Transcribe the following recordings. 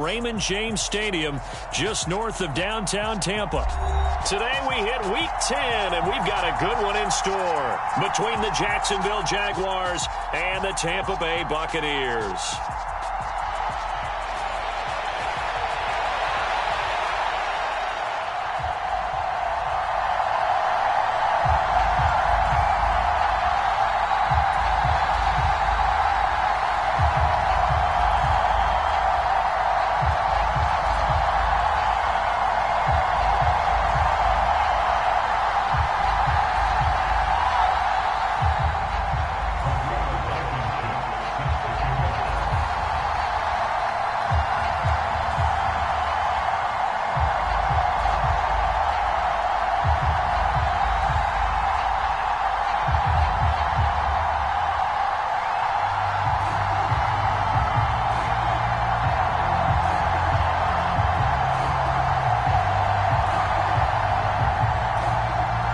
Raymond James Stadium, just north of downtown Tampa. Today we hit Week 10, and we've got a good one in store between the Jacksonville Jaguars and the Tampa Bay Buccaneers.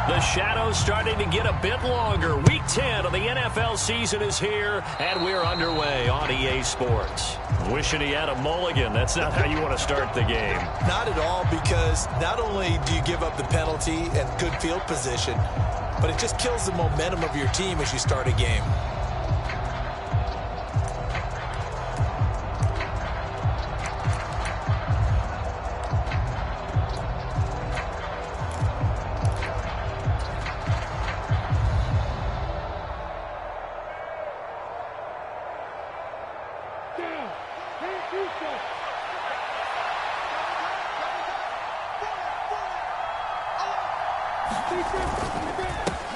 The shadow's starting to get a bit longer. Week 10 of the NFL season is here, and we're underway on EA Sports. Wishing he had a mulligan. That's not how you want to start the game. Not at all, because not only do you give up the penalty and good field position, but it just kills the momentum of your team as you start a game.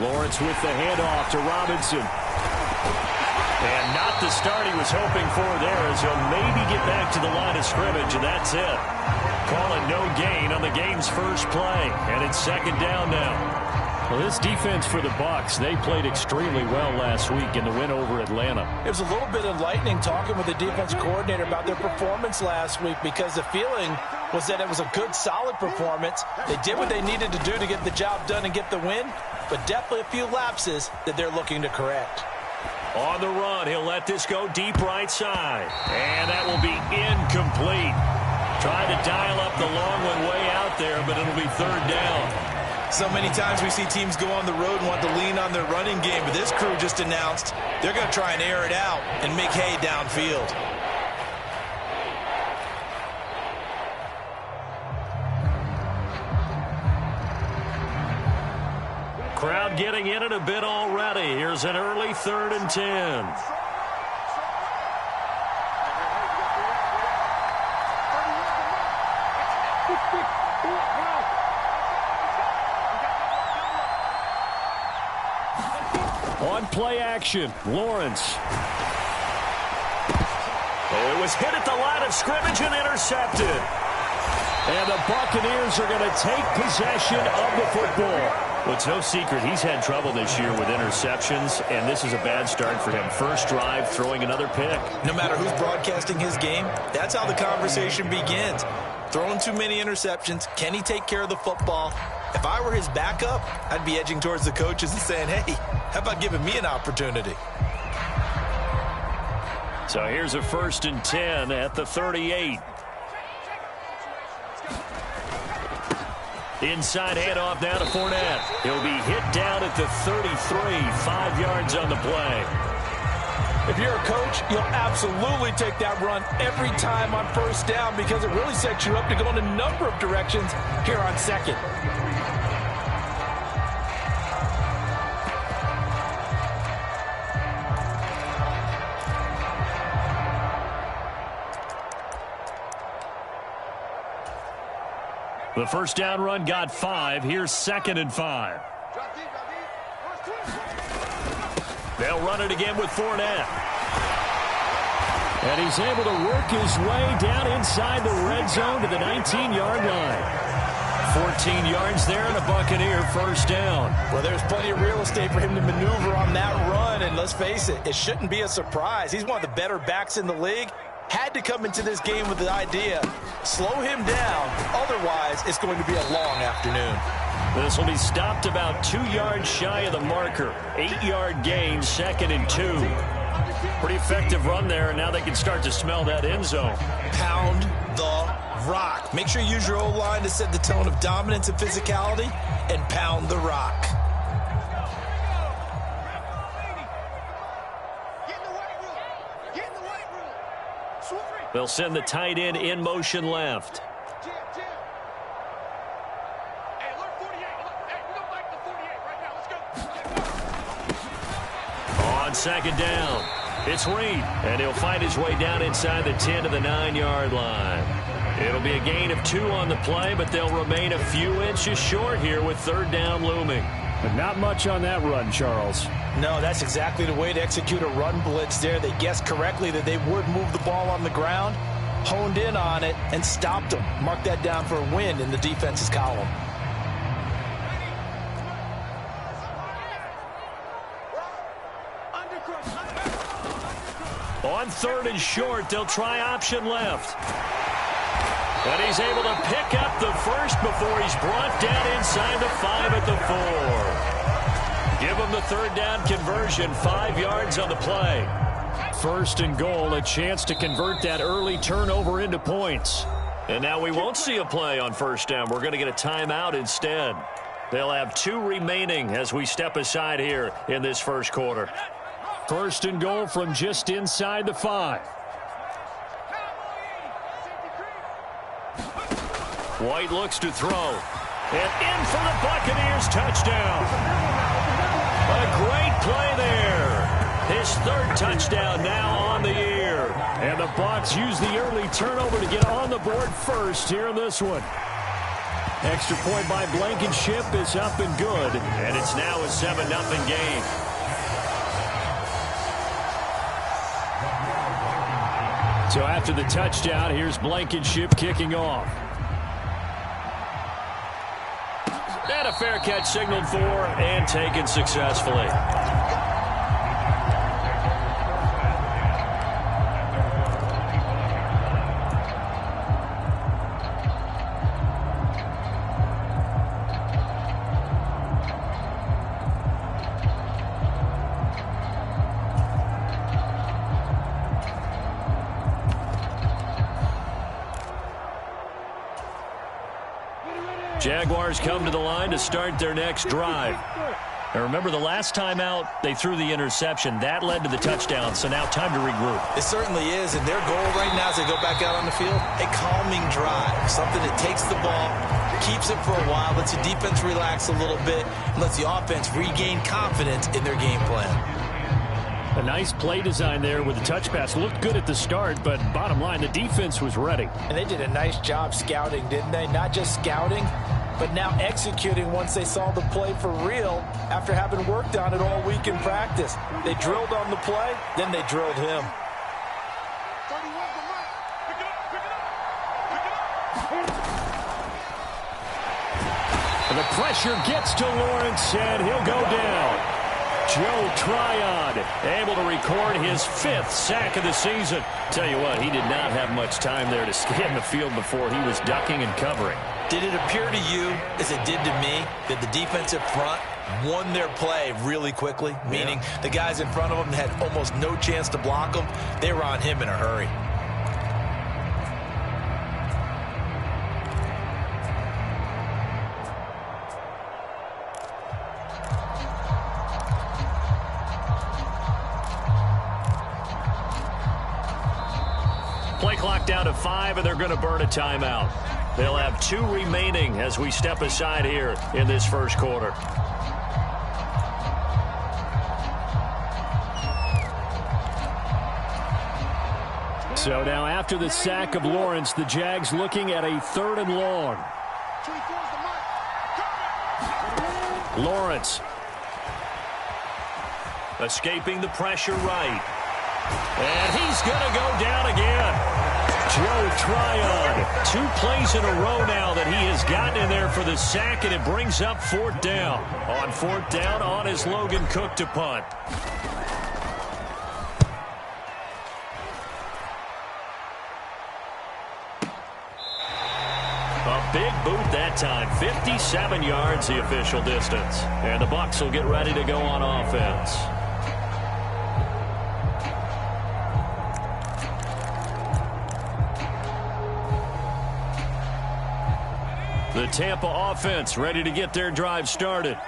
Lawrence with the handoff to Robinson. And not the start he was hoping for there, as he'll maybe get back to the line of scrimmage, and that's it. Calling no gain on the game's first play, and it's second down now. Well, this defense for the Bucs, they played extremely well last week in the win over Atlanta. It was a little bit enlightening talking with the defense coordinator about their performance last week, because the feeling was that it was a good, solid performance. They did what they needed to do to get the job done and get the win, but definitely a few lapses that they're looking to correct. On the run, he'll let this go deep right side, and that will be incomplete. Tried to dial up the long one way out there, but it'll be third down. So many times we see teams go on the road and want to lean on their running game, but this crew just announced they're going to try and air it out and make hay downfield. Crowd getting in it a bit already. Here's an early 3rd and 10. On play action, Lawrence. Oh, it was hit at the line of scrimmage and intercepted. And the Buccaneers are going to take possession of the football. Well, it's no secret he's had trouble this year with interceptions, and this is a bad start for him. First drive, throwing another pick. No matter who's broadcasting his game, that's how the conversation begins. Throwing too many interceptions, can he take care of the football? If I were his backup, I'd be edging towards the coaches and saying, hey, how about giving me an opportunity? So here's a 1st and 10 at the 38. Inside handoff now to Fournette. He'll be hit down at the 33, 5 yards on the play. If you're a coach, you'll absolutely take that run every time on first down, because it really sets you up to go in a number of directions here on second. The first down run got 5. Here's 2nd and 5. They'll run it again with Fournette. And he's able to work his way down inside the red zone to the 19-yard line. 14 yards there and a Buccaneer first down. Well, there's plenty of real estate for him to maneuver on that run, and let's face it, it shouldn't be a surprise. He's one of the better backs in the league. Had to come into this game with the idea, slow him down, otherwise it's going to be a long afternoon. This will be stopped about 2 yards shy of the marker. 8-yard gain, 2nd and 2. Pretty effective run there, and now they can start to smell that end zone. Pound the Make sure you use your O-line to set the tone of dominance and physicality and pound the rock. They'll send the tight end in motion left. On second down, it's Reed, and he'll find his way down inside the 10 to the 9-yard line. It'll be a gain of 2 on the play, but they'll remain a few inches short here with third down looming. But not much on that run, Charles. No, that's exactly the way to execute a run blitz there. They guessed correctly that they would move the ball on the ground, honed in on it, and stopped them. Mark that down for a win in the defense's column. On third and short, they'll try option left. And he's able to pick up the first before he's brought down inside the 5 at the 4. Give him the third down conversion, 5 yards on the play. First and goal, a chance to convert that early turnover into points. And now we won't see a play on first down. We're going to get a timeout instead. They'll have 2 remaining as we step aside here in this first quarter. First and goal from just inside the 5. White looks to throw. And in for the Buccaneers touchdown. A great play there. His third touchdown now on the year. And the Bucs use the early turnover to get on the board first here in this one. Extra point by Blankenship is up and good. And it's now a 7-0 game. So after the touchdown, here's Blankenship kicking off. And a fair catch signaled for and taken successfully. Jaguars come to the line to start their next drive. And remember, the last time out, they threw the interception. That led to the touchdown, so now time to regroup. It certainly is, and their goal right now as they go back out on the field, a calming drive, something that takes the ball, keeps it for a while, lets the defense relax a little bit, and lets the offense regain confidence in their game plan. A nice play design there with the touch pass. Looked good at the start, but bottom line, the defense was ready. And they did a nice job scouting, didn't they? Not just scouting, but now executing once they saw the play for real after having worked on it all week in practice. They drilled on the play, then they drilled him. And the pressure gets to Lawrence, and he'll go down. Joe Tryon able to record his 5th sack of the season. Tell you what, he did not have much time there to scan the field before he was ducking and covering. Did it appear to you, as it did to me, that the defensive front won their play really quickly? Meaning the guys in front of them had almost no chance to block him. They were on him in a hurry. Play clock down to 5, and they're going to burn a timeout. They'll have 2 remaining as we step aside here in this first quarter. So now after the sack of Lawrence, the Jags looking at a 3rd and long. Lawrence escaping the pressure right. And he's going to go down again. Joe Tryon, 2 plays in a row now that he has gotten in there for the sack, and it brings up 4th down. On 4th down, on is Logan Cook to punt. A big boot that time, 57 yards the official distance. And the Bucs will get ready to go on offense. The Tampa offense ready to get their drive started.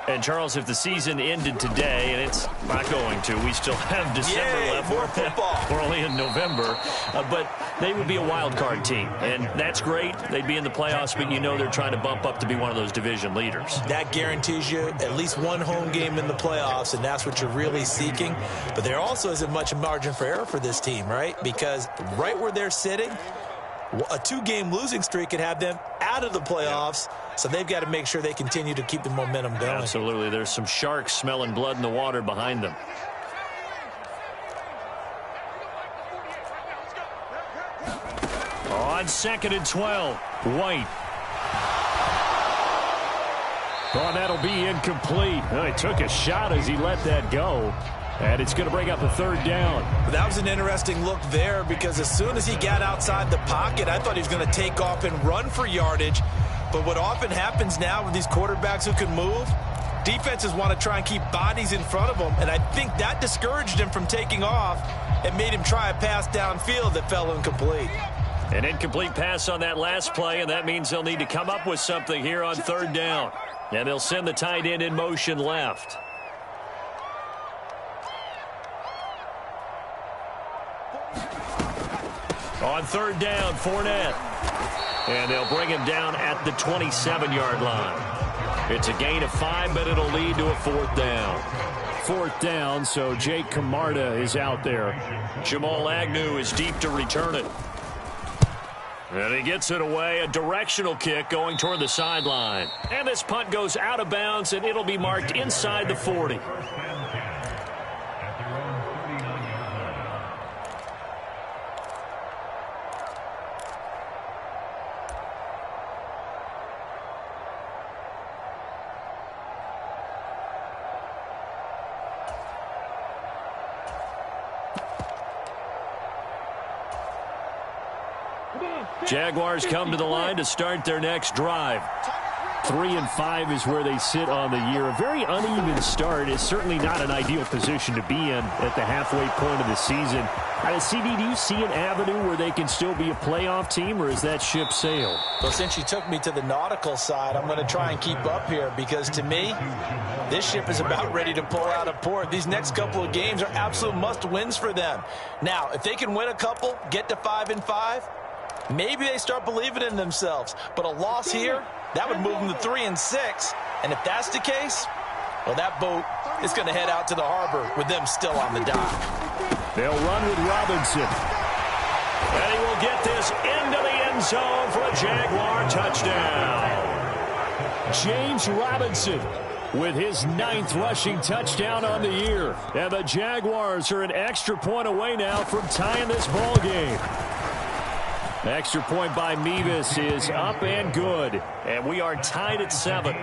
And, Charles, if the season ended today, and it's not going to, we still have December left. More football. We're only in November. But they would be a wild card team, and that's great. They'd be in the playoffs, but you know they're trying to bump up to be one of those division leaders. That guarantees you at least one home game in the playoffs, and that's what you're really seeking. But there also isn't much margin for error for this team, right? Because right where they're sitting, a two-game losing streak could have them out of the playoffs, so they've got to make sure they continue to keep the momentum going. Absolutely. There's some sharks smelling blood in the water behind them. On 2nd and 12, White. Oh, that'll be incomplete. Oh, he took a shot as he let that go. And it's going to bring up a 3rd down. That was an interesting look there because as soon as he got outside the pocket, I thought he was going to take off and run for yardage. But what often happens now with these quarterbacks who can move, defenses want to try and keep bodies in front of them. And I think that discouraged him from taking off and made him try a pass downfield that fell incomplete. An incomplete pass on that last play, and that means they'll need to come up with something here on 3rd down. And they'll send the tight end in motion left. On 3rd down, Fournette. And they'll bring him down at the 27-yard line. It's a gain of 5, but it'll lead to a 4th down. 4th down, so Jake Camarda is out there. Jamal Agnew is deep to return it. And he gets it away, a directional kick going toward the sideline. And this punt goes out of bounds, and it'll be marked inside the 40. Jaguars come to the line to start their next drive. 3-5 is where they sit on the year. A very uneven start is certainly not an ideal position to be in at the halfway point of the season. CD, do you see an avenue where they can still be a playoff team, or is that ship sailed? Well, since you took me to the nautical side, I'm going to try and keep up here because to me, this ship is about ready to pull out of port. These next couple of games are absolute must-wins for them. Now, if they can win a couple, get to 5-5, maybe they start believing in themselves. But a loss here, that would move them to 3-6. And if that's the case, well, that boat is going to head out to the harbor with them still on the dock. They'll run with Robinson. And he will get this into the end zone for a Jaguar touchdown. James Robinson with his 9th rushing touchdown on the year. And the Jaguars are an extra point away now from tying this ball game. Extra point by Mevis is up and good. And we are tied at 7.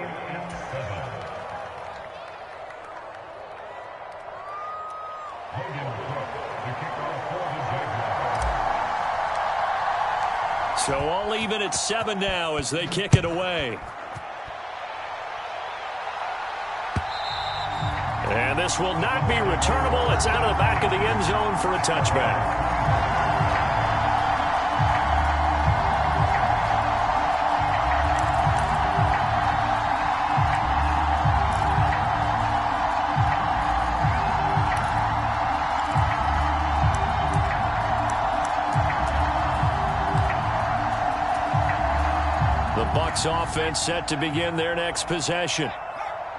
So all even at 7 now as they kick it away. And this will not be returnable. It's out of the back of the end zone for a touchback. Bucs offense set to begin their next possession.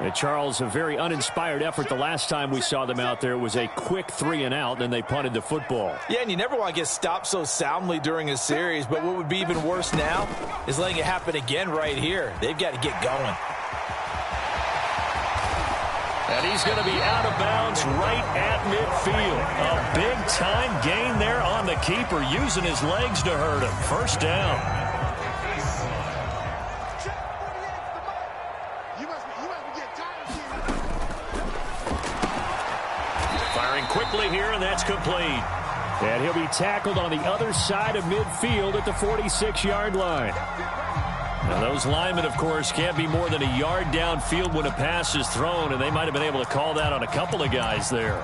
And Charles, a very uninspired effort the last time we saw them out there. It was a quick 3-and-out, then they punted the football. Yeah, and you never want to get stopped so soundly during a series, but what would be even worse now is letting it happen again right here. They've got to get going. And he's going to be out of bounds right at midfield. A big-time gain there on the keeper, using his legs to hurt him. First down. Quickly here, and that's complete. And he'll be tackled on the other side of midfield at the 46-yard line. Now, those linemen, of course, can't be more than a yard downfield when a pass is thrown, and they might have been able to call that on a couple of guys there.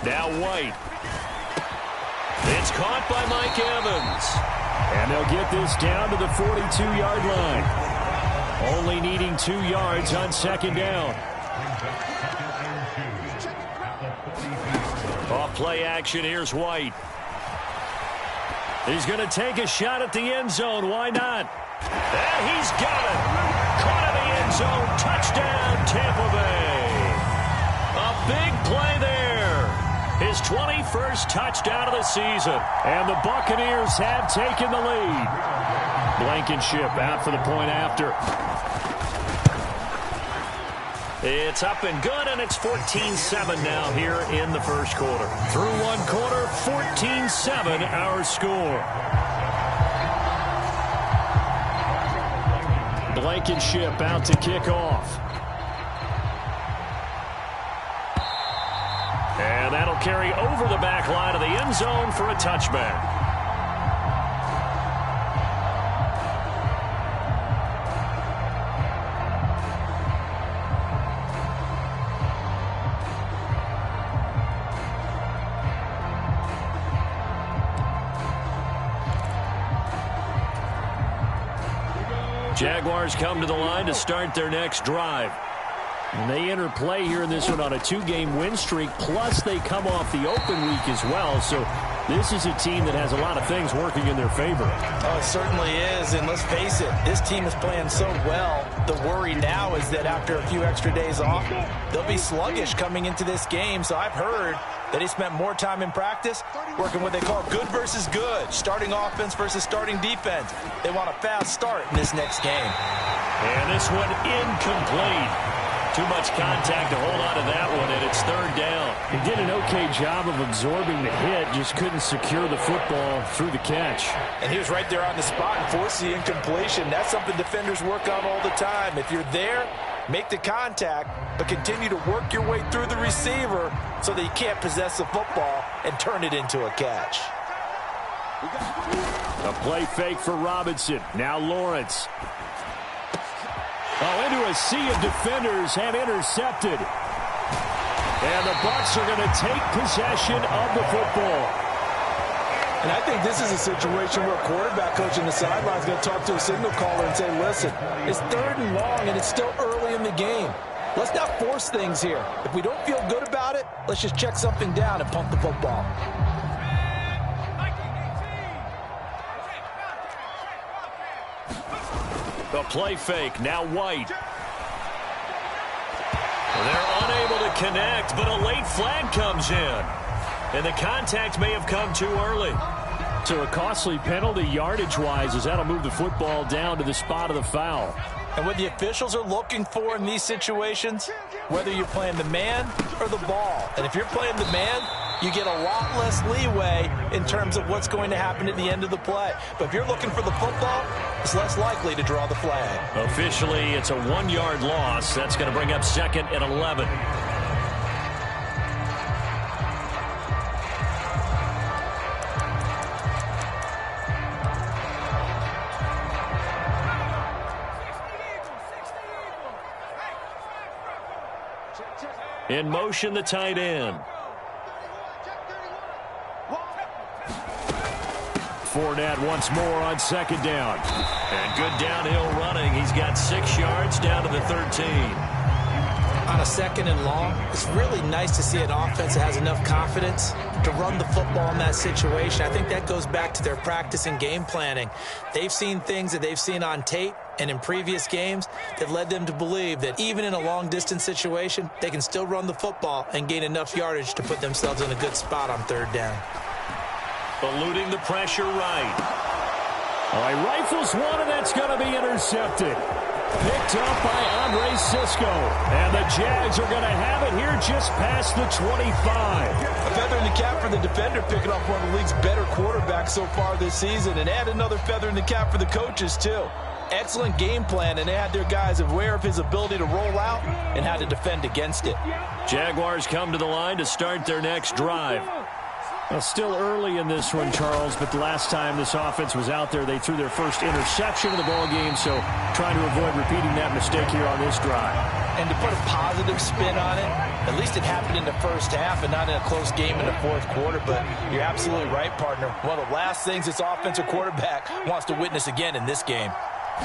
Now White. It's caught by Mike Evans. And they'll get this down to the 42-yard line. Only needing 2 yards on second down. Off play action, here's White. He's going to take a shot at the end zone. Why not? And he's got it. Caught in the end zone. Touchdown, Tampa Bay. A big play there. His 21st touchdown of the season. And the Buccaneers have taken the lead. Blankenship out for the point after. It's up and good, and it's 14-7 now here in the first quarter. Through one quarter, 14-7 our score. Blankenship out to kick off. And that'll carry over the back line of the end zone for a touchback. Jaguars come to the line to start their next drive. And they enter play here in this one on a 2-game win streak, plus they come off the open week as well. So this is a team that has a lot of things working in their favor. Oh, it certainly is, and let's face it, this team is playing so well. The worry now is that after a few extra days off, they'll be sluggish coming into this game. So I've heard that he spent more time in practice working what they call good versus good, starting offense versus starting defense. They want a fast start in this next game. And this one incomplete. Too much contact to hold on to that one, and it's third down. He did an okay job of absorbing the hit, just couldn't secure the football through the catch. And he was right there on the spot and forced the incompletion. That's something defenders work on all the time. If you're there, make the contact, but continue to work your way through the receiver so that you can't possess the football and turn it into a catch. A play fake for Robinson. Now Lawrence. Oh, into a sea of defenders and intercepted. And the Bucs are going to take possession of the football. And I think this is a situation where a quarterback coach in the sideline is going to talk to a signal caller and say, listen, it's 3rd and long and it's still early in the game. Let's not force things here. If we don't feel good about it, let's just check something down and pump the football. The play fake, now White. They're unable to connect, but a late flag comes in. And the contact may have come too early. So a costly penalty yardage-wise, as that'll move the football down to the spot of the foul. And what the officials are looking for in these situations, whether you're playing the man or the ball. And if you're playing the man, you get a lot less leeway in terms of what's going to happen at the end of the play. But if you're looking for the football, it's less likely to draw the flag. Officially, it's a 1-yard loss. That's going to bring up 2nd and 11. In motion, the tight end. Fournette once more on 2nd down. And good downhill running. He's got 6 yards down to the 13. On a 2nd and long, it's really nice to see an offense that has enough confidence to run the football in that situation. I think that goes back to their practice and game planning. They've seen things that they've seen on tape and in previous games that led them to believe that even in a long-distance situation, they can still run the football and gain enough yardage to put themselves in a good spot on 3rd down. Eluding the pressure right. All right, rifles one, and that's going to be intercepted. Picked up by Andre Sisco. And the Jags are going to have it here just past the 25. A feather in the cap for the defender, picking off one of the league's better quarterbacks so far this season. And add another feather in the cap for the coaches, too. Excellent game plan, and they had their guys aware of his ability to roll out and how to defend against it. Jaguars come to the line to start their next drive. Well, still early in this one, Charles, but the last time this offense was out there, they threw their first interception of the ball game, so trying to avoid repeating that mistake here on this drive. And to put a positive spin on it, at least it happened in the first half and not in a close game in the fourth quarter, but you're absolutely right, partner. One of the last things this offensive quarterback wants to witness again in this game.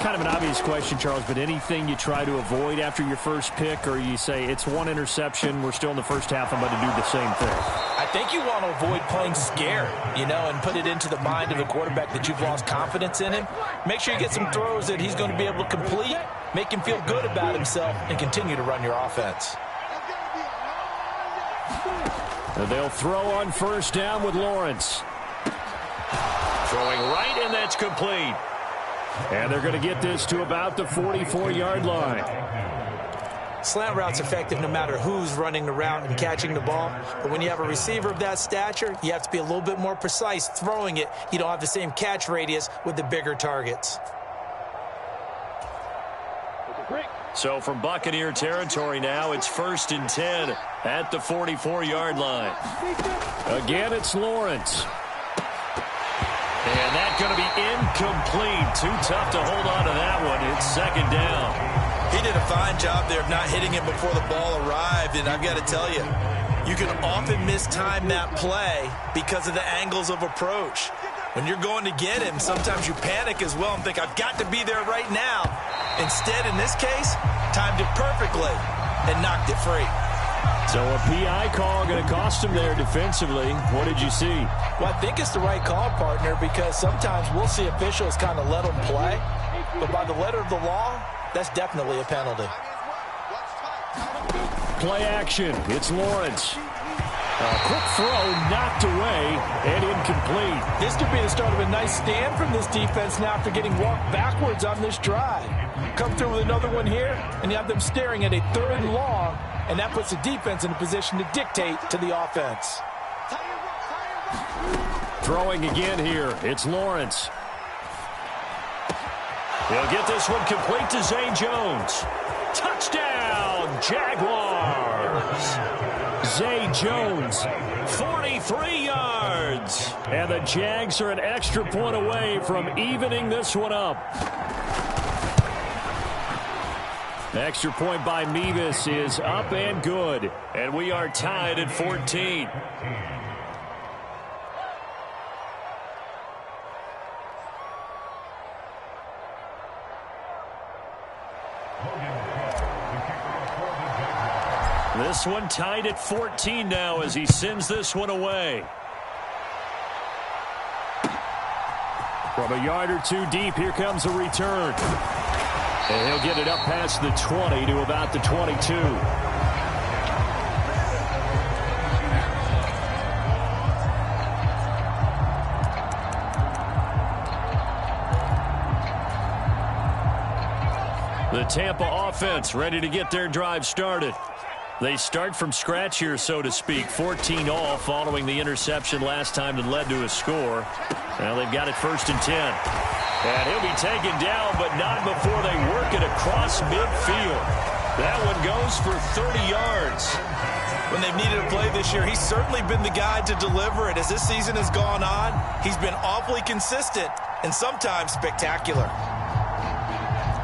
Kind of an obvious question, Charles, but anything you try to avoid after your first pick, or you say it's one interception, we're still in the first half, I'm going to do the same thing? I think you want to avoid playing scared, and put it into the mind of the quarterback that you've lost confidence in him. Make sure you get some throws that he's going to be able to complete, make him feel good about himself, and continue to run your offense. They'll throw on first down with Lawrence. Throwing right, and that's complete. And they're going to get this to about the 44-yard line. Slant route's effective no matter who's running the route and catching the ball. But when you have a receiver of that stature, you have to be a little bit more precise throwing it. You don't have the same catch radius with the bigger targets. So from Buccaneer territory now, it's 1st and 10 at the 44-yard line. Again, it's Lawrence. And that's going to be incomplete. Too tough to hold on to that one. It's 2nd down. He did a fine job there of not hitting it before the ball arrived. And I've got to tell you, you can often mistime that play because of the angles of approach. When you're going to get him, sometimes you panic as well and think, I've got to be there right now. Instead, in this case, timed it perfectly and knocked it free. So a PI call going to cost him there defensively. What did you see? Well, I think it's the right call, partner, because sometimes we'll see officials kind of let them play. But by the letter of the law, that's definitely a penalty. Play action. It's Lawrence. A quick throw knocked away and incomplete. This could be the start of a nice stand from this defense now after getting walked backwards on this drive. Come through with another one here, and you have them staring at a 3rd and long, and that puts the defense in a position to dictate to the offense. Throwing again here. It's Lawrence. He'll get this one complete to Zay Jones. Touchdown, Jaguars. Zay Jones, 43 yards. And the Jags are an extra point away from evening this one up. Extra point by Mevis is up and good. And we are tied at 14. This one tied at 14 now as he sends this one away. From a yard or two deep, here comes a return. And he'll get it up past the 20 to about the 22. The Tampa offense ready to get their drive started. They start from scratch here, so to speak. 14 all following the interception last time that led to a score. Now they've got it 1st and 10. And he'll be taken down, but not before they work it across midfield. That one goes for 30 yards. When they've needed a play this year, he's certainly been the guy to deliver it. As this season has gone on, he's been awfully consistent and sometimes spectacular.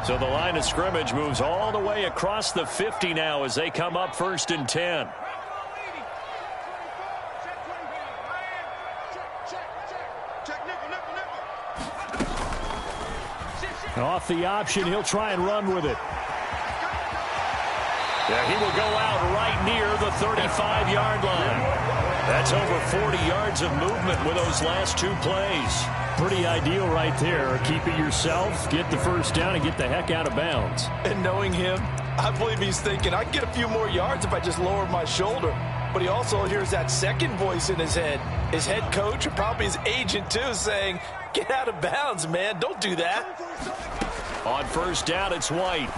So the line of scrimmage moves all the way across the 50 now as they come up 1st and 10. Off the option, he'll try and run with it. Yeah, he will go out right near the 35-yard line. That's over 40 yards of movement with those last 2 plays. Pretty ideal right there. Keep it yourself, get the first down, and get the heck out of bounds. And knowing him, I believe he's thinking, I can get a few more yards if I just lower my shoulder. But he also hears that second voice in his head. His head coach, or probably his agent too, saying, get out of bounds, man. Don't do that. On first down, it's White.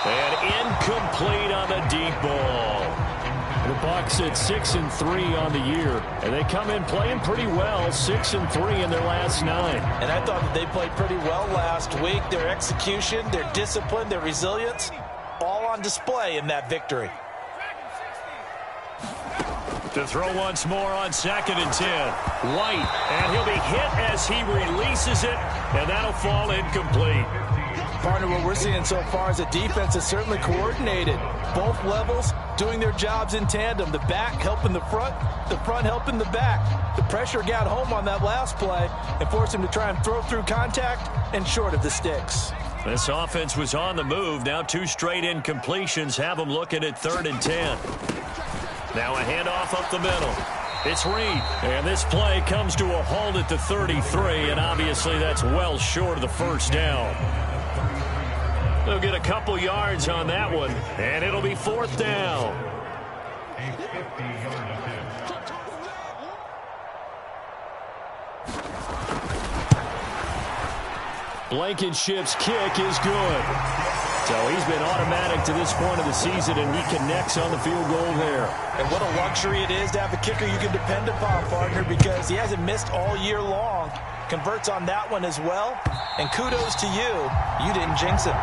And incomplete on the deep ball. The Bucs at 6-3 on the year, and they come in playing pretty well, 6-3 in their last 9. And I thought that they played pretty well last week. Their execution, their discipline, their resilience, all on display in that victory. To throw once more on 2nd and 10. White, and he'll be hit as he releases it, and that'll fall incomplete. Partner, what we're seeing so far is a defense is certainly coordinated. Both levels doing their jobs in tandem. The back helping the front helping the back. The pressure got home on that last play and forced him to try and throw through contact and short of the sticks. This offense was on the move. Now 2 straight incompletions have them looking at 3rd and 10. Now a handoff up the middle. It's Reed, and this play comes to a halt at the 33, and obviously that's well short of the first down. They'll get a couple yards on that one, and it'll be 4th down. Blankenship's kick is good. So he's been automatic to this point of the season, and he connects on the field goal there. And what a luxury it is to have a kicker you can depend upon, partner, because he hasn't missed all year long. Converts on that one as well. And kudos to you. You didn't jinx him.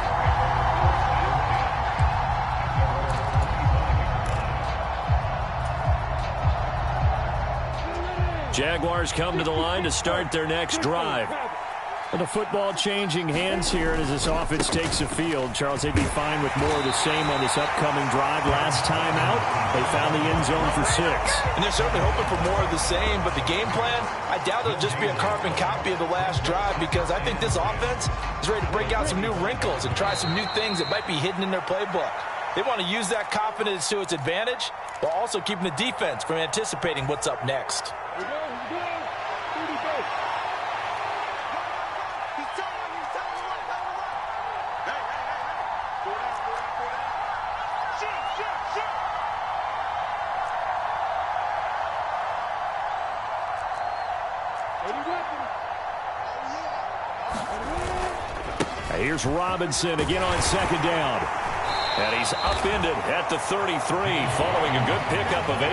Jaguars come to the line to start their next drive. And the football changing hands here as this offense takes the field. Charles, they'd be fine with more of the same on this upcoming drive. Last time out, they found the end zone for 6. And they're certainly hoping for more of the same, but the game plan, I doubt it'll just be a carbon copy of the last drive, because I think this offense is ready to break out some new wrinkles and try some new things that might be hidden in their playbook. They want to use that confidence to its advantage, while also keeping the defense from anticipating what's up next. Here's Robinson again on 2nd down. And he's upended at the 33 following a good pickup of 8.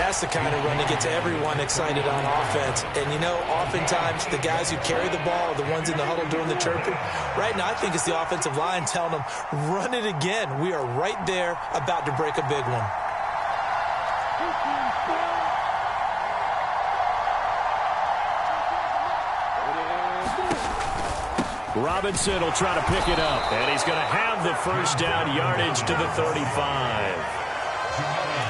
That's the kind of run that gets everyone excited on offense. And, you know, oftentimes the guys who carry the ball are the ones in the huddle doing the chirping. Right now, I think it's the offensive line telling them, run it again. We are right there about to break a big one. Robinson will try to pick it up, and he's going to have the first down yardage to the 35.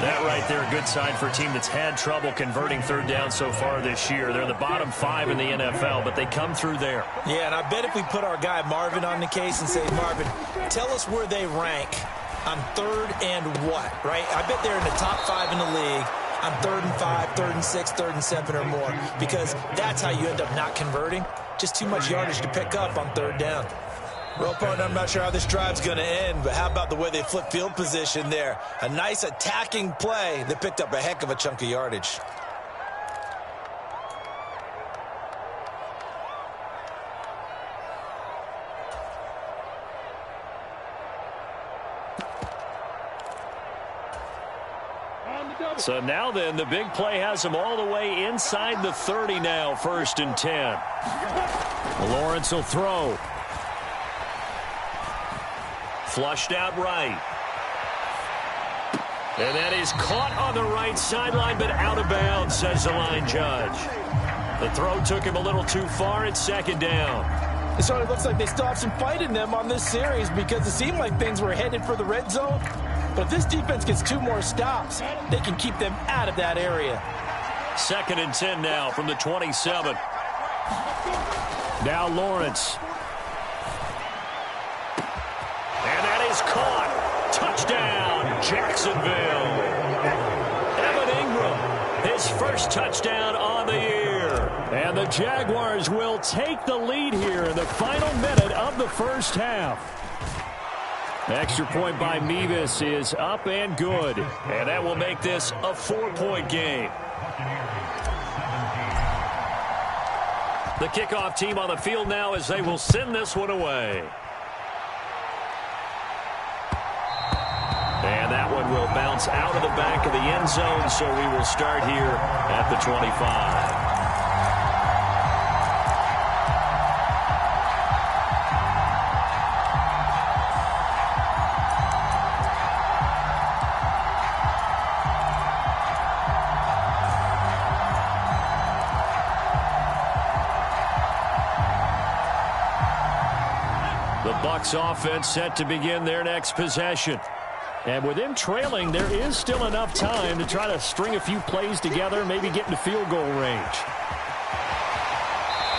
That right there, a good sign for a team that's had trouble converting 3rd down so far this year. They're in the bottom 5 in the NFL, but they come through there. Yeah, and I bet if we put our guy Marvin on the case and say, Marvin, tell us where they rank on 3rd and what, right? I bet they're in the top 5 in the league on 3rd and 5, 3rd and 6, 3rd and 7 or more, because that's how you end up not converting. Just too much yardage to pick up on 3rd down. Well, partner, I'm not sure how this drive's going to end, but how about the way they flip field position there? A nice attacking play that picked up a heck of a chunk of yardage. So now then, the big play has them all the way inside the 30 now, 1st and 10. Lawrence will throw. Flushed out right. And that is caught on the right sideline, but out of bounds, says the line judge. The throw took him a little too far at 2nd down. It sort of looks like they still have some fight in them on this series, because it seemed like things were headed for the red zone. But if this defense gets 2 more stops, they can keep them out of that area. 2nd and 10 now from the 27. Now Lawrence. And that is caught. Touchdown, Jacksonville. Evan Ingram, his first touchdown on the year. And the Jaguars will take the lead here in the final minute of the first half. Extra point by Mevis is up and good. And that will make this a 4-point game. The kickoff team on the field now as they will send this one away. And that one will bounce out of the back of the end zone, so we will start here at the 25. The Bucs offense set to begin their next possession. And with them trailing, there is still enough time to try to string a few plays together, maybe get into field goal range.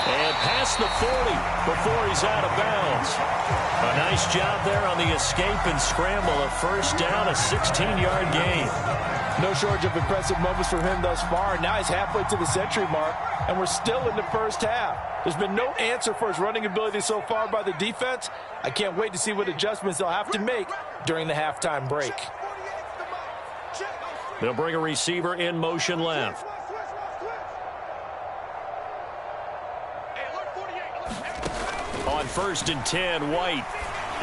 And past the 40 before he's out of bounds. A nice job there on the escape and scramble. A first down, a 16-yard gain. No shortage of impressive moments from him thus far. Now he's halfway to the century mark, and we're still in the first half. There's been no answer for his running ability so far by the defense. I can't wait to see what adjustments they'll have to make during the halftime break. They'll bring a receiver in motion left. On 1st and 10, White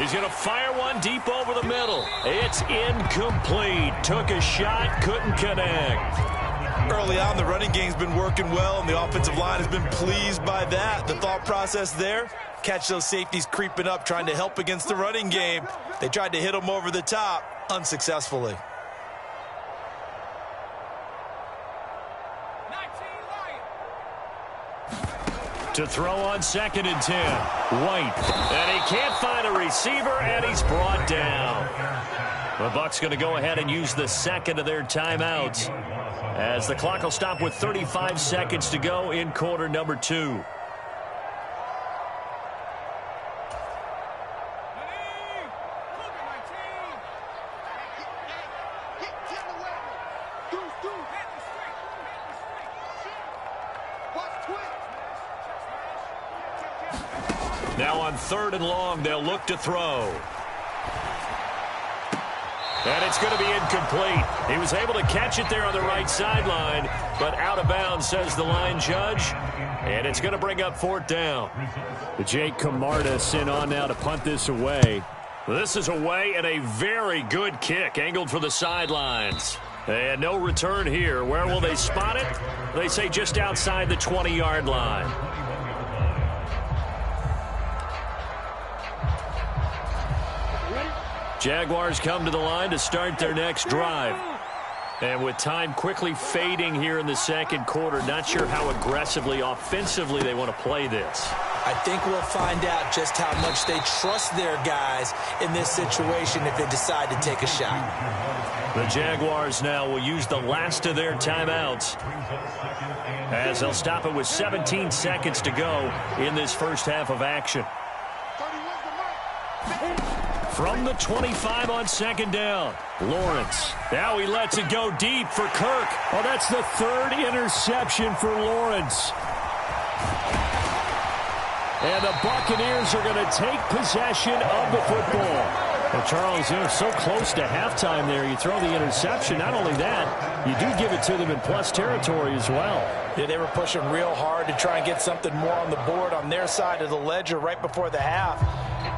is going to fire one deep over the middle. It's incomplete. Took a shot, couldn't connect. Early on, the running game's been working well, and the offensive line has been pleased by that. The thought process there, catch those safeties creeping up, trying to help against the running game. They tried to hit them over the top, unsuccessfully. To throw on 2nd and 10. White. And he can't find a receiver, and he's brought down. The Bucs going to go ahead and use the second of their timeouts, as the clock will stop with 35 seconds to go in quarter number 2. Now on 3rd and long, they'll look to throw. And it's going to be incomplete. He was able to catch it there on the right sideline, but out of bounds, says the line judge. And it's going to bring up 4th down. Jake Camarda sent on now to punt this away. This is away, and a very good kick angled for the sidelines. And no return here. Where will they spot it? They say just outside the 20-yard line. Jaguars come to the line to start their next drive. And with time quickly fading here in the second quarter, not sure how aggressively, offensively they want to play this. I think we'll find out just how much they trust their guys in this situation if they decide to take a shot. The Jaguars now will use the last of their timeouts, as they'll stop it with 17 seconds to go in this first half of action. From the 25 on 2nd down, Lawrence. Now he lets it go deep for Kirk. Oh, that's the 3rd interception for Lawrence. And the Buccaneers are going to take possession of the football. Well, Charles, you're so close to halftime there. You throw the interception. Not only that, you do give it to them in plus territory as well. Yeah, they were pushing real hard to try and get something more on the board on their side of the ledger right before the half.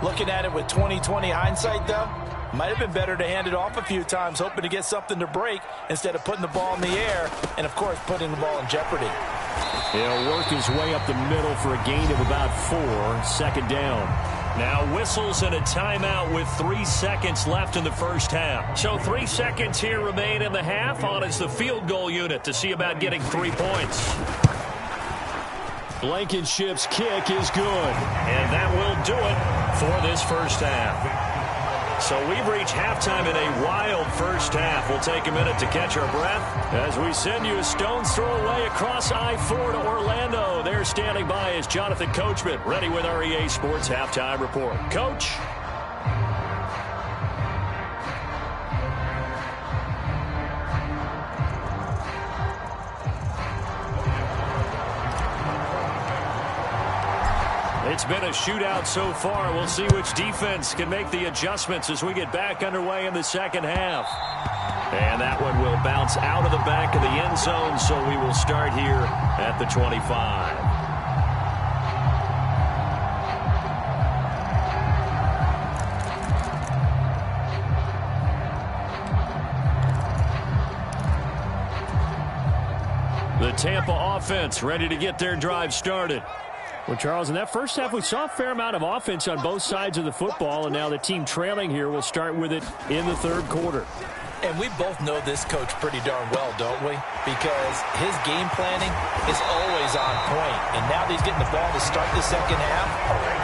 Looking at it with 20/20 hindsight, though, might have been better to hand it off a few times, hoping to get something to break instead of putting the ball in the air and, of course, putting the ball in jeopardy. He'll work his way up the middle for a gain of about 4, 2nd down. Now whistles and a timeout with 3 seconds left in the first half. So 3 seconds here remain in the half. On is the field goal unit to see about getting 3 points. Blankenship's kick is good. And that will do it for this first half. So we've reached halftime in a wild first half. We'll take a minute to catch our breath as we send you a stone's throw away across I-4 to Orlando. There standing by is Jonathan Coachman, ready with our EA Sports Halftime Report. Coach. It's been a shootout so far. We'll see which defense can make the adjustments as we get back underway in the second half. And that one will bounce out of the back of the end zone, so we will start here at the 25. The Tampa offense ready to get their drive started. Well, Charles, in that first half, we saw a fair amount of offense on both sides of the football, and now the team trailing here will start with it in the third quarter. And we both know this coach pretty darn well, don't we? Because his game planning is always on point. And now that he's getting the ball to start the second half,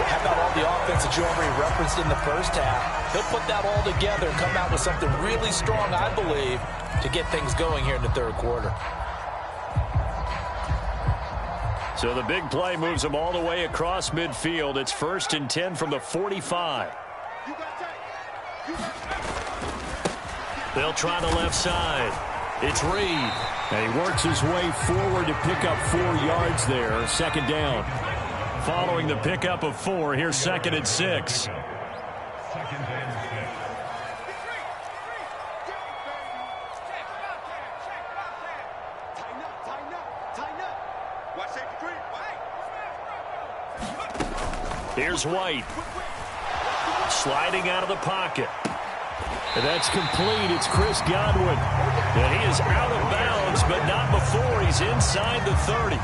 How about all the offense that you already referenced in the first half? He'll put that all together and come out with something really strong, I believe, to get things going here in the third quarter. So the big play moves them all the way across midfield. It's 1st and 10 from the 45. They'll try the left side. It's Reed. And he works his way forward to pick up 4 yards there. 2nd down. Following the pickup of 4, here's 2nd and 6. Here's White. Sliding out of the pocket. And that's complete. It's Chris Godwin. And he is out of bounds, but not before he's inside the 30.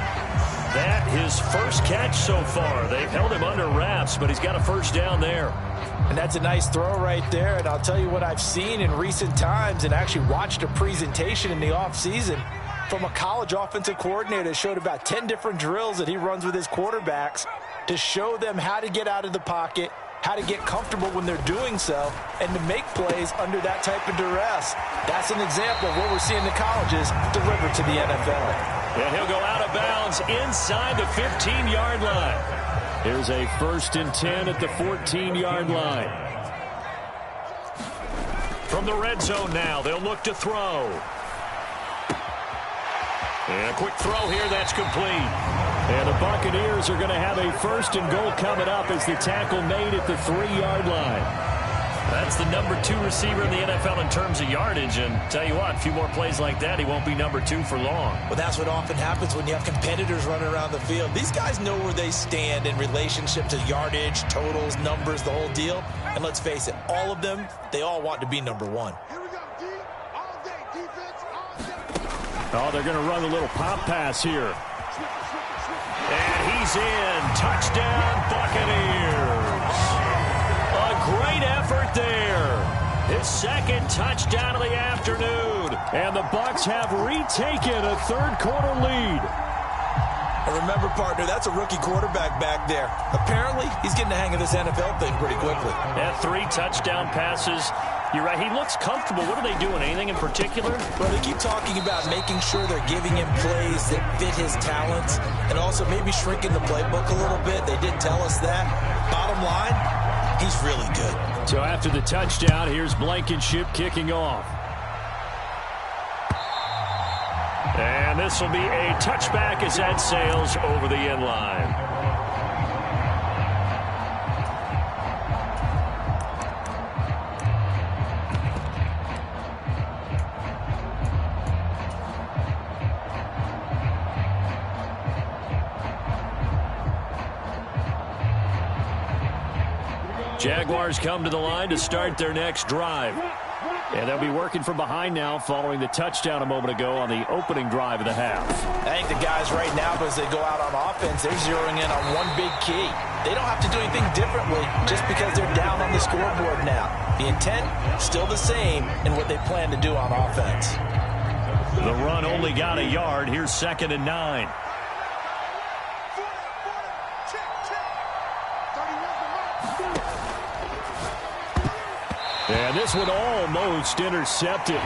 That his first catch so far. They've held him under wraps, but he's got a 1st down there. And that's a nice throw right there. And I'll tell you what I've seen in recent times and actually watched a presentation in the offseason from a college offensive coordinator that showed about 10 different drills that he runs with his quarterbacks to show them how to get out of the pocket, how to get comfortable when they're doing so, and to make plays under that type of duress. That's an example of what we're seeing the colleges deliver to the NFL. And he'll go out of bounds inside the 15-yard line. Here's a 1st and 10 at the 14-yard line. From the red zone now, they'll look to throw. And a quick throw here, that's complete. And the Buccaneers are going to have a 1st and goal coming up as the tackle made at the 3-yard line. That's the number 2 receiver in the NFL in terms of yardage. And tell you what, a few more plays like that, he won't be number 2 for long. Well, that's what often happens when you have competitors running around the field. These guys know where they stand in relationship to yardage, totals, numbers, the whole deal. And let's face it, all of them, they all want to be number 1. Oh, they're going to run a little pop pass here. And he's in. Touchdown, Buccaneers. A great effort there. His 2nd touchdown of the afternoon. And the Bucs have retaken a 3rd quarter lead. And remember, partner, that's a rookie quarterback back there. Apparently, he's getting the hang of this NFL thing pretty quickly. Yeah, 3 touchdown passes. You're right, he looks comfortable. What are they doing? Anything in particular? Well, they keep talking about making sure they're giving him plays that fit his talents and also maybe shrinking the playbook a little bit. They did tell us that. Bottom line, he's really good. So after the touchdown, here's Blankenship kicking off. And this will be a touchback as that sails over the end line. Jaguars come to the line to start their next drive. And they'll be working from behind now following the touchdown a moment ago on the opening drive of the half. I think the guys right now, as they go out on offense, they're zeroing in on one big key. They don't have to do anything differently just because they're down on the scoreboard now. The intent, still the same in what they plan to do on offense. The run only got a yard. Here's 2nd and 9. And this one almost intercepted.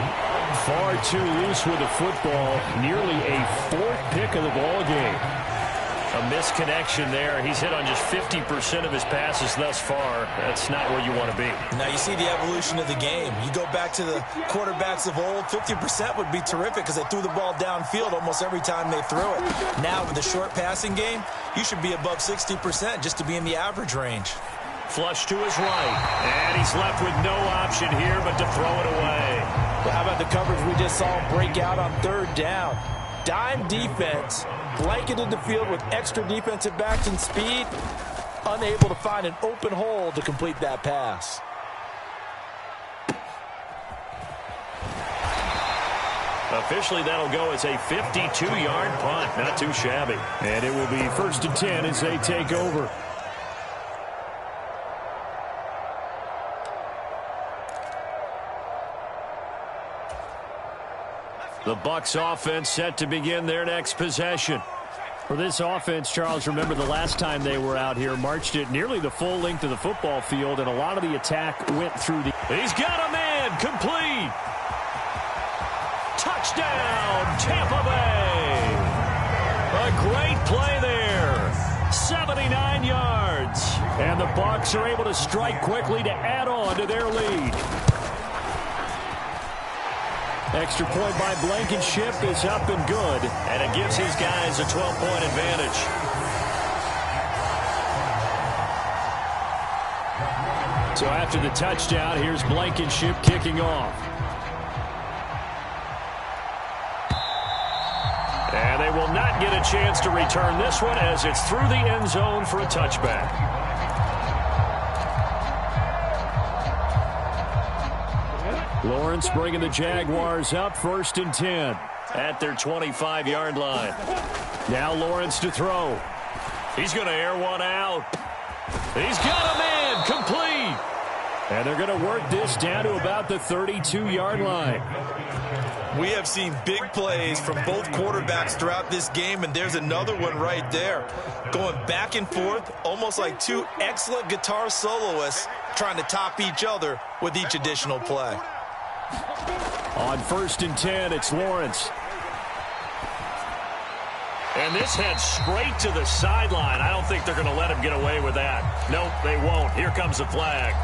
Far too loose with the football. Nearly a 4th pick of the ball game. A misconnection there. He's hit on just 50% of his passes thus far. That's not where you want to be. Now you see the evolution of the game. You go back to the quarterbacks of old, 50% would be terrific because they threw the ball downfield almost every time they threw it. Now with the short passing game, you should be above 60% just to be in the average range. Flush to his right. And he's left with no option here but to throw it away. Well, how about the coverage we just saw break out on 3rd down? Dime defense, blanketed the field with extra defensive backs and speed, unable to find an open hole to complete that pass. Officially, that'll go as a 52-yard punt. Not too shabby. And it will be 1st and 10 as they take over. The Bucs offense set to begin their next possession. For this offense, Charles, remember the last time they were out here, marched it nearly the full length of the football field, and a lot of the attack went through the... He's got a man, complete. Touchdown, Tampa Bay. A great play there. 79 yards. And the Bucs are able to strike quickly to add on to their lead. Extra point by Blankenship is up and good. And it gives his guys a 12-point advantage. So after the touchdown, here's Blankenship kicking off. And they will not get a chance to return this one as it's through the end zone for a touchback. Lawrence bringing the Jaguars up, 1st and 10 at their 25-yard line. Now Lawrence to throw. He's going to air one out. He's got a man, complete. And they're going to work this down to about the 32-yard line. We have seen big plays from both quarterbacks throughout this game, and there's another one right there. Going back and forth, almost like two excellent guitar soloists trying to top each other with each additional play. On 1st and 10, it's Lawrence. And this heads straight to the sideline. I don't think they're going to let him get away with that. Nope, they won't. Here comes the flag.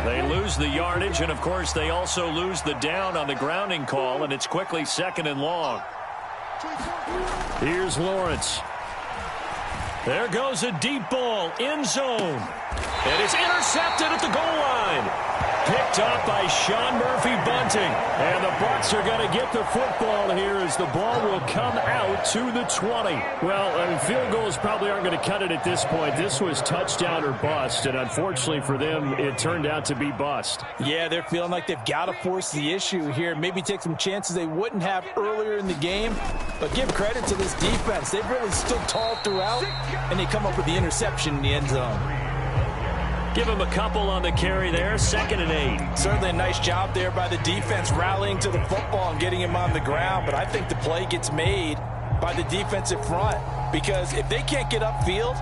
They lose the yardage, and, of course, they also lose the down on the grounding call, and it's quickly 2nd and long. Here's Lawrence. There goes a deep ball, end zone. And it's intercepted at the goal line. Picked up by Sean Murphy-Bunting. And the Bucs are going to get the football here as the ball will come out to the 20. Well, I mean, field goals probably aren't going to cut it at this point. This was touchdown or bust, and unfortunately for them, it turned out to be bust. Yeah, they're feeling like they've got to force the issue here. Maybe take some chances they wouldn't have earlier in the game. But give credit to this defense. They've really stood tall throughout, and they come up with the interception in the end zone. Give him a couple on the carry there, 2nd and 8. Certainly a nice job there by the defense rallying to the football and getting him on the ground, but I think the play gets made by the defensive front because if they can't get upfield,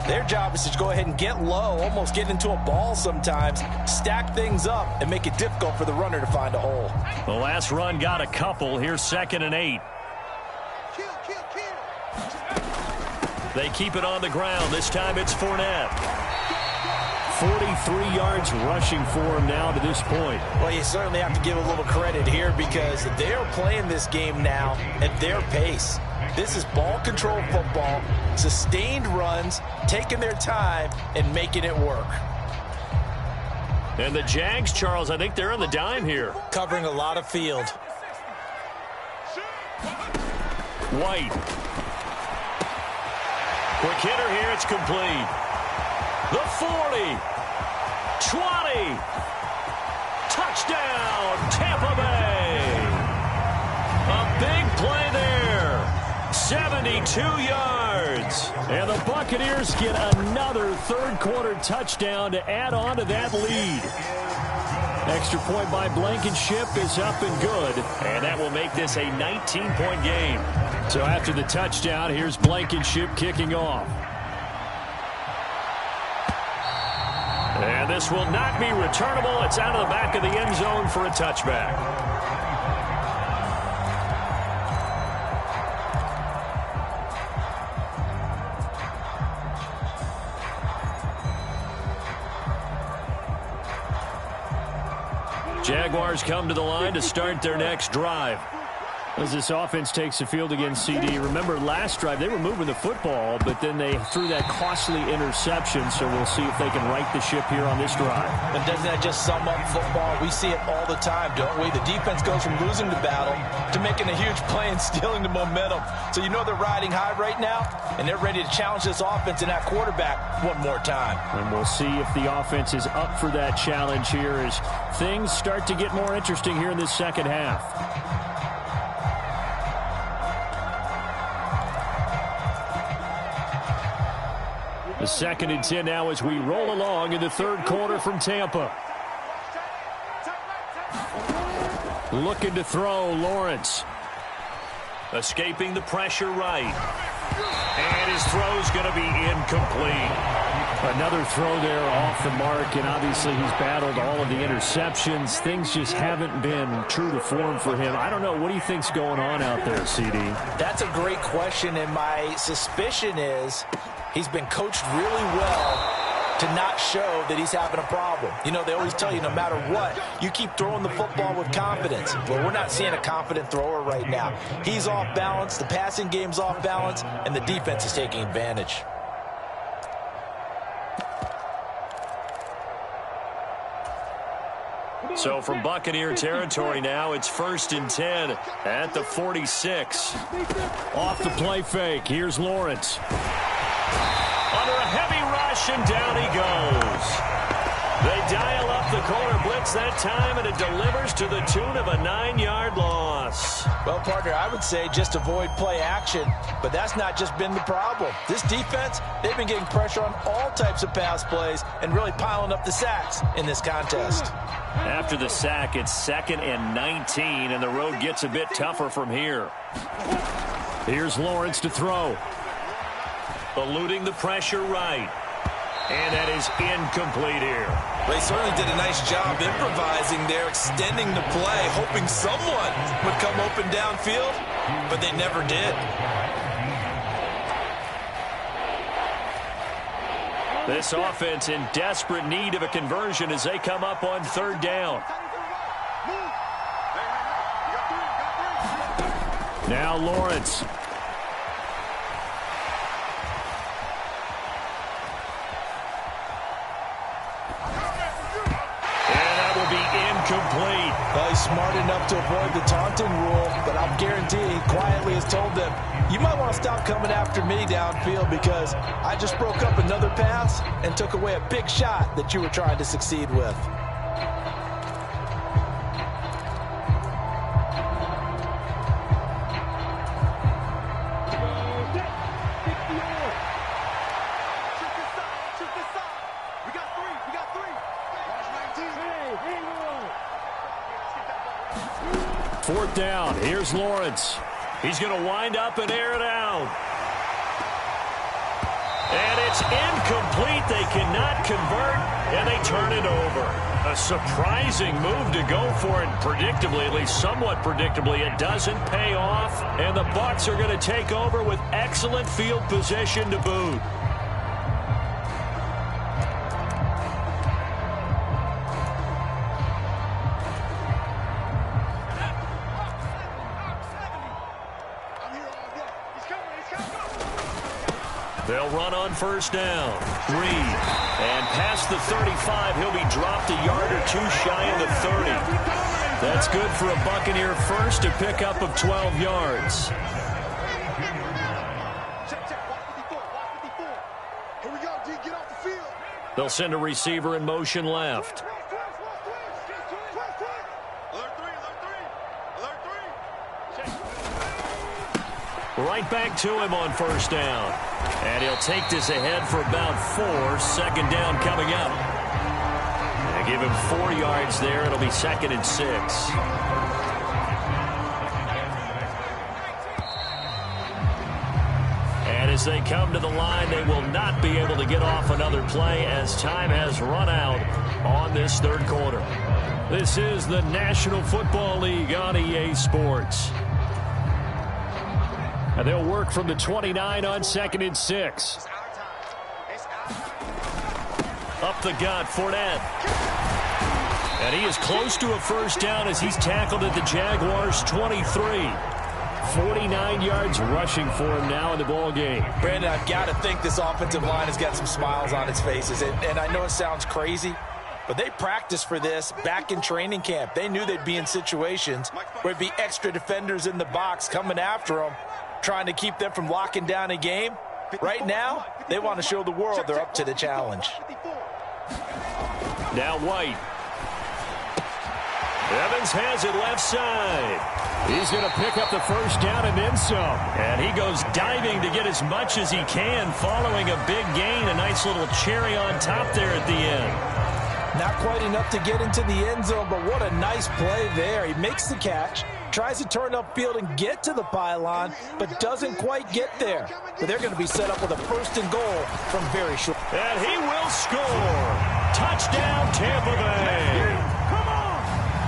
their job is to go ahead and get low, almost get into a ball sometimes, stack things up, and make it difficult for the runner to find a hole. The last run got a couple. Here's 2nd and 8. They keep it on the ground. This time it's Fournette. 43 yards rushing for him now to this point. Well, you certainly have to give a little credit here because they're playing this game now at their pace. This is ball control football, sustained runs, taking their time, and making it work. And the Jags, Charles, I think they're on the dime here. Covering a lot of field. White. Quick hitter here, it's complete. The 40, 20, touchdown, Tampa Bay. A big play there, 72 yards. And the Buccaneers get another third-quarter touchdown to add on to that lead. Extra point by Blankenship is up and good. And that will make this a 19-point game. So after the touchdown, here's Blankenship kicking off. And this will not be returnable. It's out of the back of the end zone for a touchback. Jaguars come to the line to start their next drive. As this offense takes the field against CD, remember last drive they were moving the football, but then they threw that costly interception, so we'll see if they can right the ship here on this drive. And doesn't that just sum up football? We see it all the time, don't we? The defense goes from losing the battle to making a huge play and stealing the momentum. So you know they're riding high right now, and they're ready to challenge this offense and that quarterback one more time. And we'll see if the offense is up for that challenge here as things start to get more interesting here in this second half. The 2nd and 10 now as we roll along in the third quarter from Tampa. Looking to throw, Lawrence. Escaping the pressure right. And his throw's going to be incomplete. Another throw there off the mark, and obviously he's battled all of the interceptions. Things just haven't been true to form for him. I don't know. What do you think's going on out there, CD? That's a great question, and my suspicion is he's been coached really well to not show that he's having a problem. You know, they always tell you no matter what, you keep throwing the football with confidence. Well, we're not seeing a confident thrower right now. He's off balance, the passing game's off balance, and the defense is taking advantage. So from Buccaneer territory now, it's 1st and 10 at the 46. Off the play fake, here's Lawrence. Under a heavy rush, and down he goes. They dial up the corner blitz that time, and it delivers to the tune of a 9-yard loss. Well, partner, I would say just avoid play action, but that's not just been the problem. This defense, they've been getting pressure on all types of pass plays and really piling up the sacks in this contest. After the sack, it's 2nd and 19, and the road gets a bit tougher from here. Here's Lawrence to throw. Eluding the pressure right. And that is incomplete here. They certainly did a nice job improvising there, extending the play, hoping someone would come open downfield, but they never did. This offense in desperate need of a conversion as they come up on 3rd down. Now Lawrence. Incomplete. Well, he's smart enough to avoid the taunting rule, but I'll guarantee he quietly has told them, you might want to stop coming after me downfield because I just broke up another pass and took away a big shot that you were trying to succeed with. Fourth down. Here's Lawrence. He's going to wind up and air it out. And it's incomplete. They cannot convert, and they turn it over. A surprising move to go for it. Predictably, at least somewhat predictably, it doesn't pay off. And the Bucs are going to take over with excellent field position to boot. They'll run on 1st down. Reed. And past the 35, he'll be dropped a yard or two shy of the 30. That's good for a Buccaneer first, a pickup of 12 yards. They'll send a receiver in motion left. Right back to him on 1st down. And he'll take this ahead for about 4. 2nd down coming up. And give him 4 yards there. It'll be 2nd and 6. And as they come to the line, they will not be able to get off another play as time has run out on this 3rd quarter. This is the National Football League on EA Sports. And they'll work from the 29 on 2nd and 6. Up the gut, Fournette. And he is close to a 1st down as he's tackled at the Jaguars' 23. 49 yards rushing for him now in the ball game. Brandon, I've got to think this offensive line has got some smiles on its faces. And I know it sounds crazy, but they practiced for this back in training camp. They knew they'd be in situations where it'd be extra defenders in the box coming after them, trying to keep them from locking down a game. Right now, they want to show the world they're up to the challenge. Now White. Evans has it left side. He's going to pick up the 1st down and then some. And he goes diving to get as much as he can following a big gain. A nice little cherry on top there at the end. Not quite enough to get into the end zone, but what a nice play there. He makes the catch, Tries to turn upfield and get to the pylon, but doesn't quite get there. But they're going to be set up with a 1st and goal from very short. And he will score. Touchdown, Tampa Bay.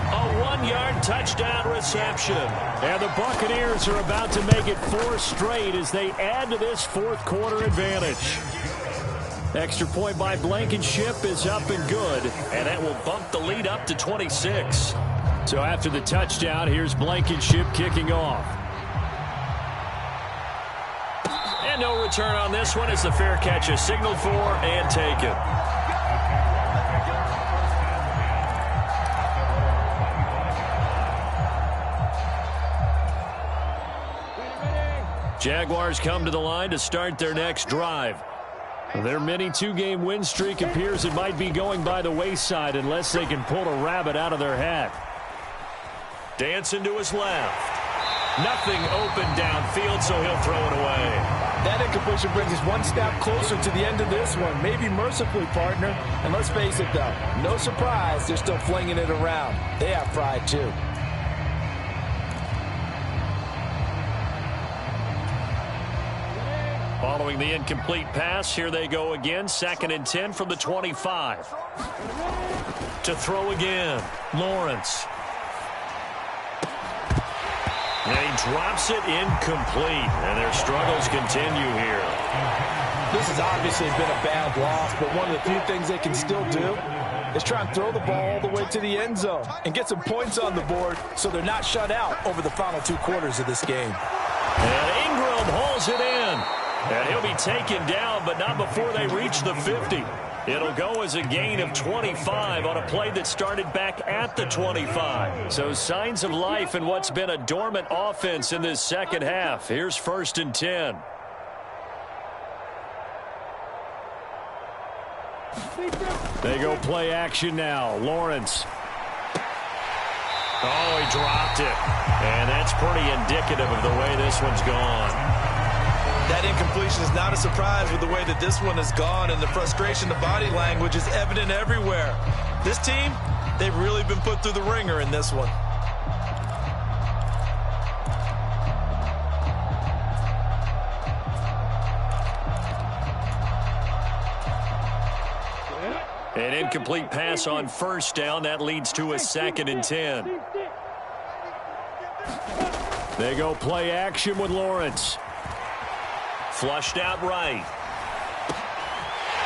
A 1-yard touchdown reception. And the Buccaneers are about to make it 4 straight as they add to this 4th quarter advantage. Extra point by Blankenship is up and good, and that will bump the lead up to 26. So after the touchdown, here's Blankenship kicking off. And no return on this one as the fair catch is signaled for and taken. Jaguars come to the line to start their next drive. Their mini 2-game win streak appears it might be going by the wayside unless they can pull a rabbit out of their hat. Dancing to his left. Nothing open downfield, so he'll throw it away. That incompletion brings us one step closer to the end of this one. Maybe mercifully, partner. And let's face it, though, no surprise, they're still flinging it around. They have pride, too. Following the incomplete pass, here they go again. 2nd and 10 from the 25. To throw again, Lawrence. And he drops it incomplete, and their struggles continue here. This has obviously been a bad loss, but one of the few things they can still do is try and throw the ball all the way to the end zone and get some points on the board so they're not shut out over the final 2 quarters of this game. And Ingram holds it in. And he'll be taken down, but not before they reach the 50. It'll go as a gain of 25 on a play that started back at the 25. So signs of life in what's been a dormant offense in this second half. Here's 1st and 10. They go play action now. Lawrence. Oh, he dropped it. And that's pretty indicative of the way this one's gone. That incompletion is not a surprise with the way that this one has gone, and the frustration, the body language is evident everywhere. This team, they've really been put through the ringer in this one. An incomplete pass on 1st down. That leads to a 2nd and 10. They go play action with Lawrence. Flushed out right.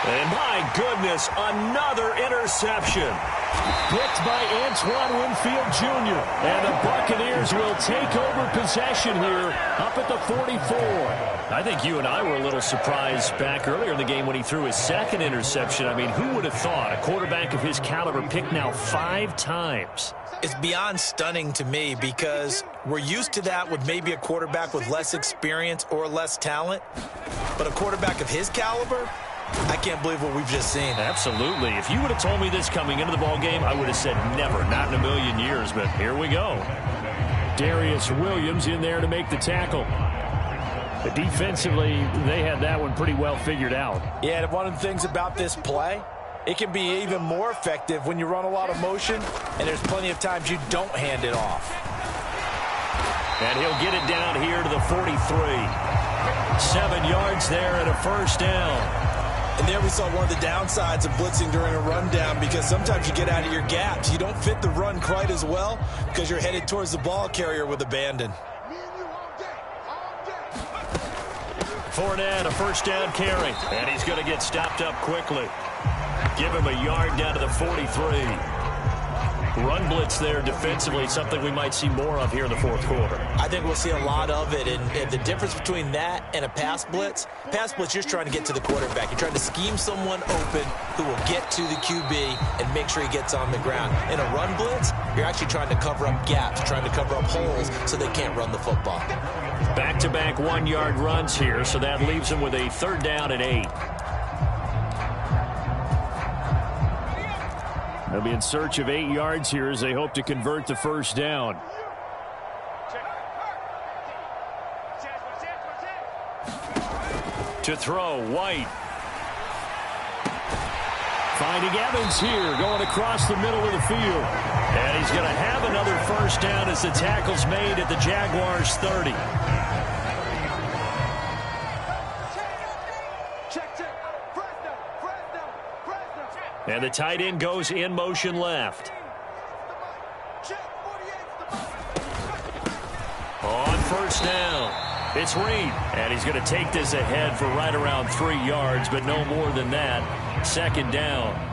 And my goodness, another interception. Picked by Antoine Winfield Jr. And the Buccaneers will take over possession here up at the 44. I think you and I were a little surprised back earlier in the game when he threw his 2nd interception. I mean, who would have thought a quarterback of his caliber picked now 5 times? It's beyond stunning to me because we're used to that with maybe a quarterback with less experience or less talent. But a quarterback of his caliber, I can't believe what we've just seen. Absolutely. If you would have told me this coming into the ballgame, I would have said never, not in a million years. But here we go. Darius Williams in there to make the tackle. But defensively, they had that one pretty well figured out. Yeah, and one of the things about this play, it can be even more effective when you run a lot of motion, and there's plenty of times you don't hand it off. And he'll get it down here to the 43. 7 yards there and a 1st down. And there we saw one of the downsides of blitzing during a rundown because sometimes you get out of your gaps. You don't fit the run quite as well because you're headed towards the ball carrier with abandon. Fournette, a 1st down carry. And he's going to get stopped up quickly. Give him a yard down to the 43. Run blitz there defensively, something we might see more of here in the 4th quarter. I think we'll see a lot of it, and the difference between that and a pass blitz, you're just trying to get to the quarterback. You're trying to scheme someone open who will get to the QB and make sure he gets on the ground. In a run blitz, you're actually trying to cover up gaps, trying to cover up holes so they can't run the football. Back-to-back 1-yard runs here, so that leaves them with a 3rd down and 8. They'll be in search of 8 yards here as they hope to convert the 1st down. To throw, White. Finding Evans here, going across the middle of the field. And he's going to have another first down as the tackle's made at the Jaguars' 30. And the tight end goes in motion left. On first down, it's Reed. And he's going to take this ahead for right around 3 yards, but no more than that. Second down.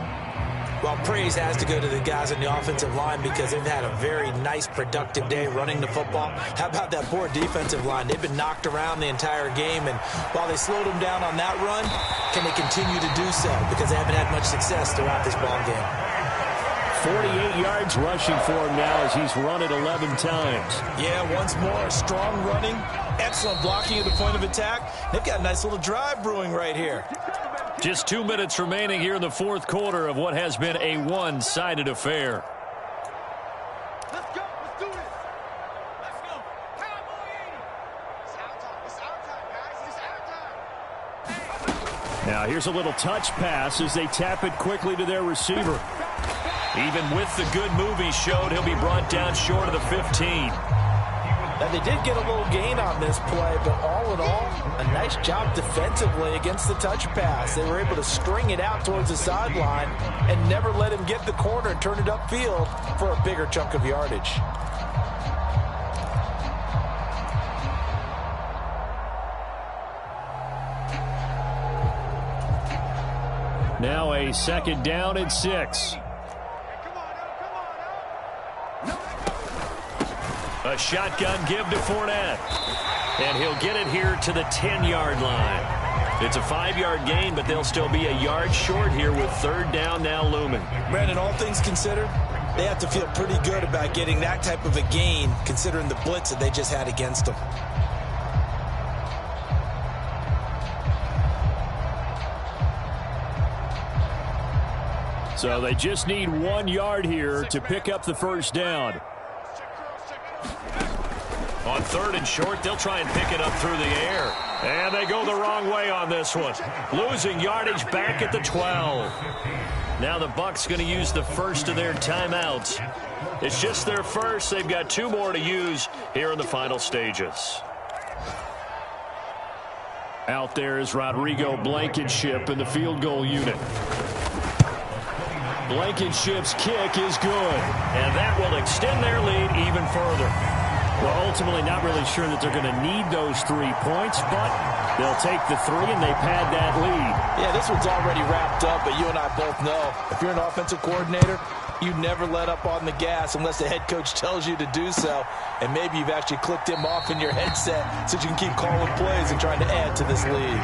Well, praise has to go to the guys on the offensive line because they've had a very nice, productive day running the football. How about that poor defensive line? They've been knocked around the entire game, and while they slowed them down on that run, can they continue to do so? Because they haven't had much success throughout this ball game. 48 yards rushing for him now as he's run it 11 times. Yeah, once more, strong running, excellent blocking at the point of attack. They've got a nice little drive brewing right here. Just 2 minutes remaining here in the fourth quarter of what has been a one-sided affair. Let's go. Let's do this. Let's go. Cowboy 80. It's our time. It's our time, guys. It's our time. Now here's a little touch pass as they tap it quickly to their receiver. Even with the good move he showed, he'll be brought down short of the 15. Now, they did get a little gain on this play, but all in all, a nice job defensively against the touch pass. They were able to string it out towards the sideline and never let him get the corner and turn it upfield for a bigger chunk of yardage. Now a second down and 6. A shotgun give to Fournette. And he'll get it here to the 10-yard line. It's a 5-yard gain, but they'll still be a yard short here with third down now looming. Brandon, all things considered, they have to feel pretty good about getting that type of a gain considering the blitz that they just had against them. So they just need 1 yard here to pick up the first down. On third and short, they'll try and pick it up through the air. And they go the wrong way on this one. Losing yardage back at the 12. Now the Bucs going to use the first of their timeouts. It's just their first. They've got 2 more to use here in the final stages. Out there is Rodrigo Blankenship in the field goal unit. Blankenship's kick is good. And that will extend their lead even further. Well, ultimately not really sure that they're going to need those 3 points, but they'll take the 3 and they pad that lead. Yeah, this one's already wrapped up, but you and I both know if you're an offensive coordinator, you never let up on the gas unless the head coach tells you to do so. And maybe you've actually clicked him off in your headset so you can keep calling plays and trying to add to this lead.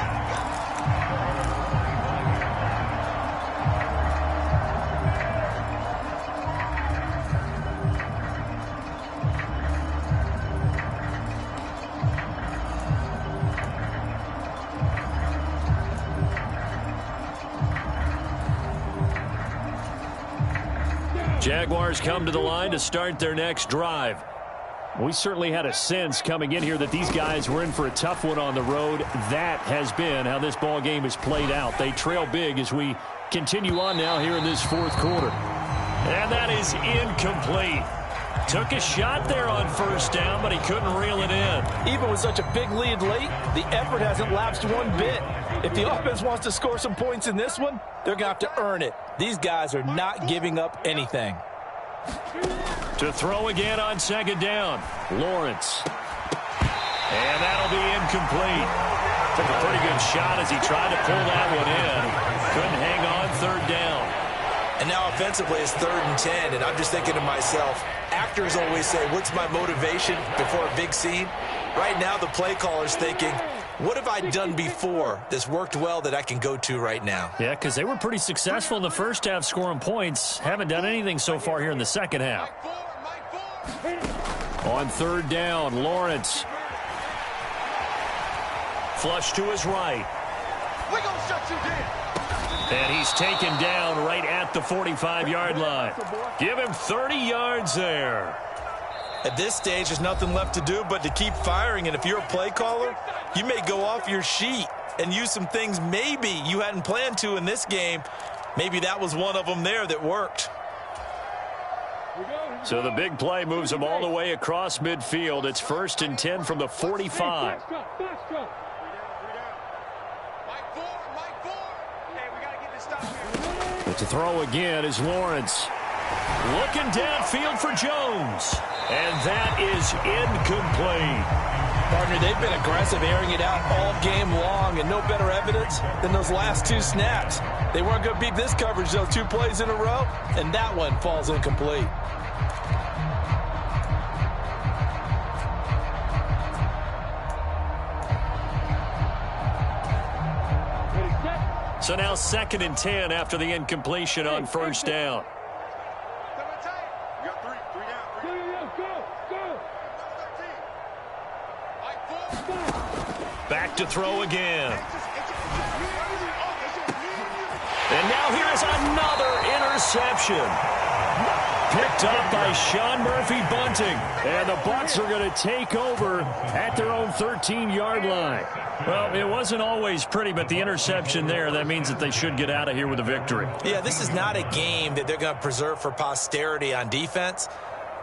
Jaguars come to the line to start their next drive. We certainly had a sense coming in here that these guys were in for a tough one on the road. That has been how this ball game has played out. They trail big as we continue on now here in this fourth quarter. And that is incomplete. Took a shot there on first down, but he couldn't reel it in. Even with such a big lead late, the effort hasn't lapsed one bit. If the offense wants to score some points in this one, they're going to have to earn it. These guys are not giving up anything. To throw again on second down, Lawrence. And that'll be incomplete. Took a pretty good shot as he tried to pull that one in. Couldn't hang on third down. And now offensively it's 3rd and 10, and I'm just thinking to myself, actors always say, what's my motivation before a big scene? Right now the play caller's thinking, what have I done before that's worked well that I can go to right now? Yeah, because they were pretty successful in the first half scoring points. Haven't done anything so far here in the second half. On third down, Lawrence. Flush to his right. We're going to shut you down. And he's taken down right at the 45-yard line. Give him 30 yards there. At this stage, there's nothing left to do but to keep firing. And if you're a play caller, you may go off your sheet and use some things maybe you hadn't planned to in this game. Maybe that was one of them there that worked. So the big play moves them all the way across midfield. It's 1st and 10 from the 45. But to throw again is Lawrence. Looking downfield for Jones. And that is incomplete. Partner, they've been aggressive, airing it out all game long, and no better evidence than those last 2 snaps. They weren't going to beat this coverage those 2 plays in a row, and that one falls incomplete. So now 2nd and 10 after the incompletion on 1st down. Back to throw again. And now here is another interception. Picked up by Sean Murphy-Bunting. And the Bucs are going to take over at their own 13-yard line. Well, it wasn't always pretty, but the interception there, that means that they should get out of here with a victory. Yeah, this is not a game that they're going to preserve for posterity on defense.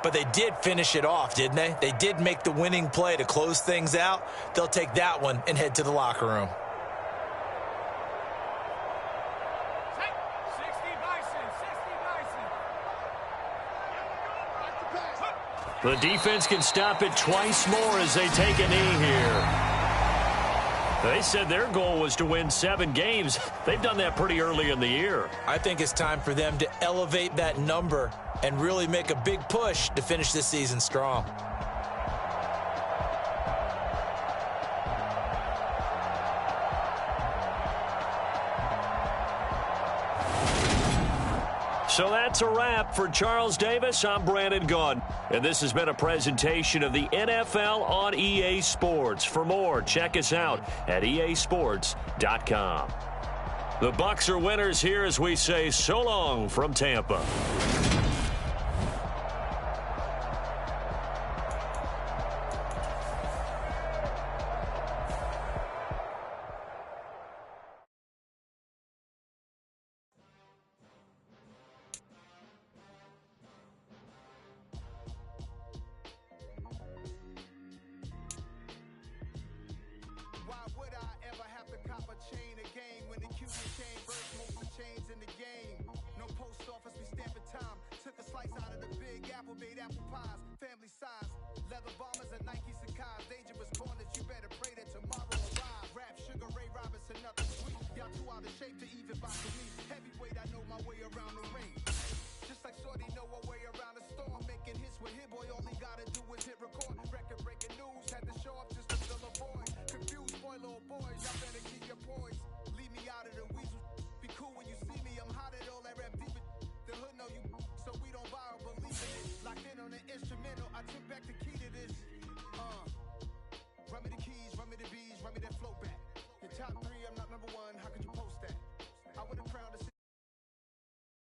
But they did finish it off, didn't they? They did make the winning play to close things out. They'll take that one and head to the locker room. The defense can stop it twice more as they take a knee here. They said their goal was to win 7 games. They've done that pretty early in the year. I think it's time for them to elevate that number and really make a big push to finish this season strong. So that's a wrap for Charles Davis. I'm Brandon Gaudin, and this has been a presentation of the NFL on EA Sports. For more, check us out at easports.com. The Bucs are winners here as we say so long from Tampa. So we don't borrow, believe in it. Locked in on the instrumental, I took back the